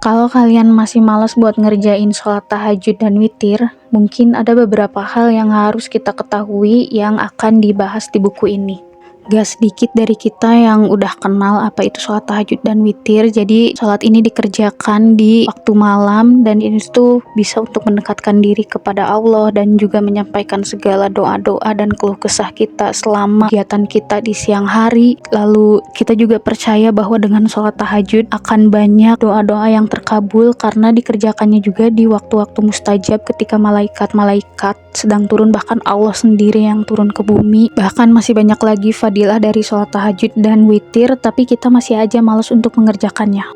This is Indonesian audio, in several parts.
Kalau kalian masih malas buat ngerjain sholat tahajud dan witir, mungkin ada beberapa hal yang harus kita ketahui yang akan dibahas di buku ini. Gak sedikit dari kita yang udah kenal apa itu sholat tahajud dan witir, jadi sholat ini dikerjakan di waktu malam dan ini tuh bisa untuk mendekatkan diri kepada Allah dan juga menyampaikan segala doa-doa dan keluh kesah kita selama kegiatan kita di siang hari. Lalu kita juga percaya bahwa dengan sholat tahajud akan banyak doa-doa yang terkabul karena dikerjakannya juga di waktu-waktu mustajab ketika malaikat-malaikat sedang turun, bahkan Allah sendiri yang turun ke bumi. Bahkan masih banyak lagi fadilah dari sholat tahajud dan witir, tapi kita masih aja malas untuk mengerjakannya.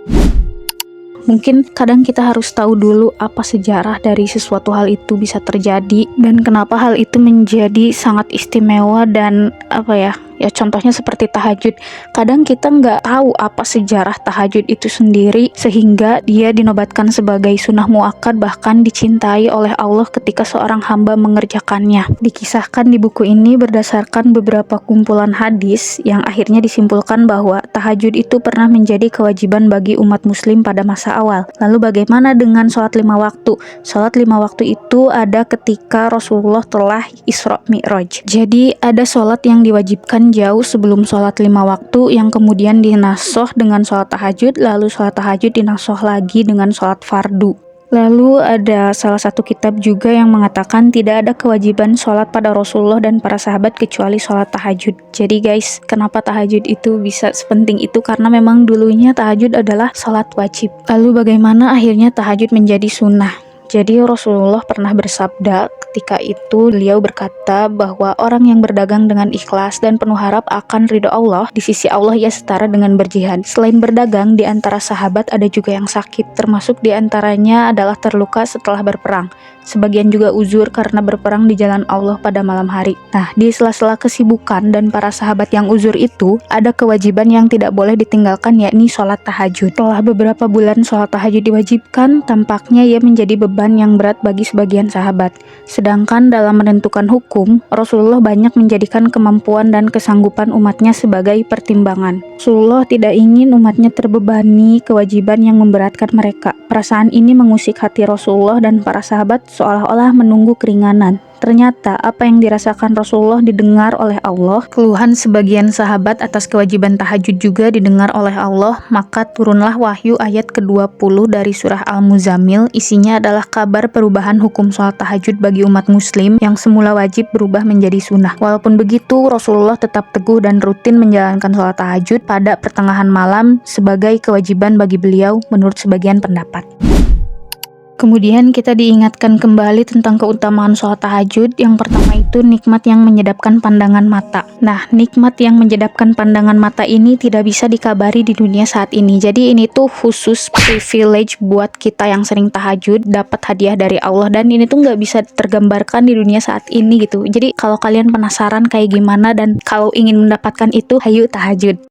Mungkin kadang kita harus tahu dulu apa sejarah dari sesuatu hal itu bisa terjadi dan kenapa hal itu menjadi sangat istimewa dan ya contohnya seperti tahajud. Kadang kita nggak tahu apa sejarah tahajud itu sendiri sehingga dia dinobatkan sebagai sunnah muakkad, bahkan dicintai oleh Allah ketika seorang hamba mengerjakannya. Dikisahkan di buku ini berdasarkan beberapa kumpulan hadis yang akhirnya disimpulkan bahwa tahajud itu pernah menjadi kewajiban bagi umat muslim pada masa awal. Lalu bagaimana dengan sholat 5 waktu? Sholat 5 waktu itu ada ketika Rasulullah telah Isra Mi'raj. Jadi ada sholat yang diwajibkan jauh sebelum sholat 5 waktu yang kemudian dinasoh dengan sholat tahajud, lalu sholat tahajud dinasoh lagi dengan sholat fardu. Lalu ada salah satu kitab juga yang mengatakan tidak ada kewajiban sholat pada Rasulullah dan para sahabat kecuali sholat tahajud. Jadi guys, kenapa tahajud itu bisa sepenting itu? Karena memang dulunya tahajud adalah sholat wajib. Lalu bagaimana akhirnya tahajud menjadi sunnah? Jadi Rasulullah pernah bersabda ketika itu, beliau berkata bahwa orang yang berdagang dengan ikhlas dan penuh harap akan ridho Allah, di sisi Allah ia setara dengan berjihad. Selain berdagang, di antara sahabat ada juga yang sakit, termasuk di antaranya adalah terluka setelah berperang. Sebagian juga uzur karena berperang di jalan Allah pada malam hari. Nah, di sela-sela kesibukan dan para sahabat yang uzur itu, ada kewajiban yang tidak boleh ditinggalkan, yakni sholat tahajud. Setelah beberapa bulan sholat tahajud diwajibkan, tampaknya ia menjadi beban yang berat bagi sebagian sahabat. Sedangkan dalam menentukan hukum, Rasulullah banyak menjadikan kemampuan dan kesanggupan umatnya sebagai pertimbangan. Rasulullah tidak ingin umatnya terbebani kewajiban yang memberatkan mereka. Perasaan ini mengusik hati Rasulullah dan para sahabat seolah-olah menunggu keringanan. Ternyata apa yang dirasakan Rasulullah didengar oleh Allah. Keluhan sebagian sahabat atas kewajiban tahajud juga didengar oleh Allah. Maka turunlah wahyu ayat ke-20 dari surah Al-Muzammil. Isinya adalah kabar perubahan hukum sholat tahajud bagi umat muslim yang semula wajib berubah menjadi sunnah. Walaupun begitu, Rasulullah tetap teguh dan rutin menjalankan sholat tahajud pada pertengahan malam sebagai kewajiban bagi beliau menurut sebagian pendapat. Kemudian kita diingatkan kembali tentang keutamaan sholat tahajud. Yang pertama itu nikmat yang menyedapkan pandangan mata. Nah, nikmat yang menyedapkan pandangan mata ini tidak bisa dikabari di dunia saat ini. Jadi ini tuh khusus privilege buat kita yang sering tahajud, dapat hadiah dari Allah, dan ini tuh nggak bisa tergambarkan di dunia saat ini gitu. Jadi kalau kalian penasaran kayak gimana dan kalau ingin mendapatkan itu, hayu tahajud.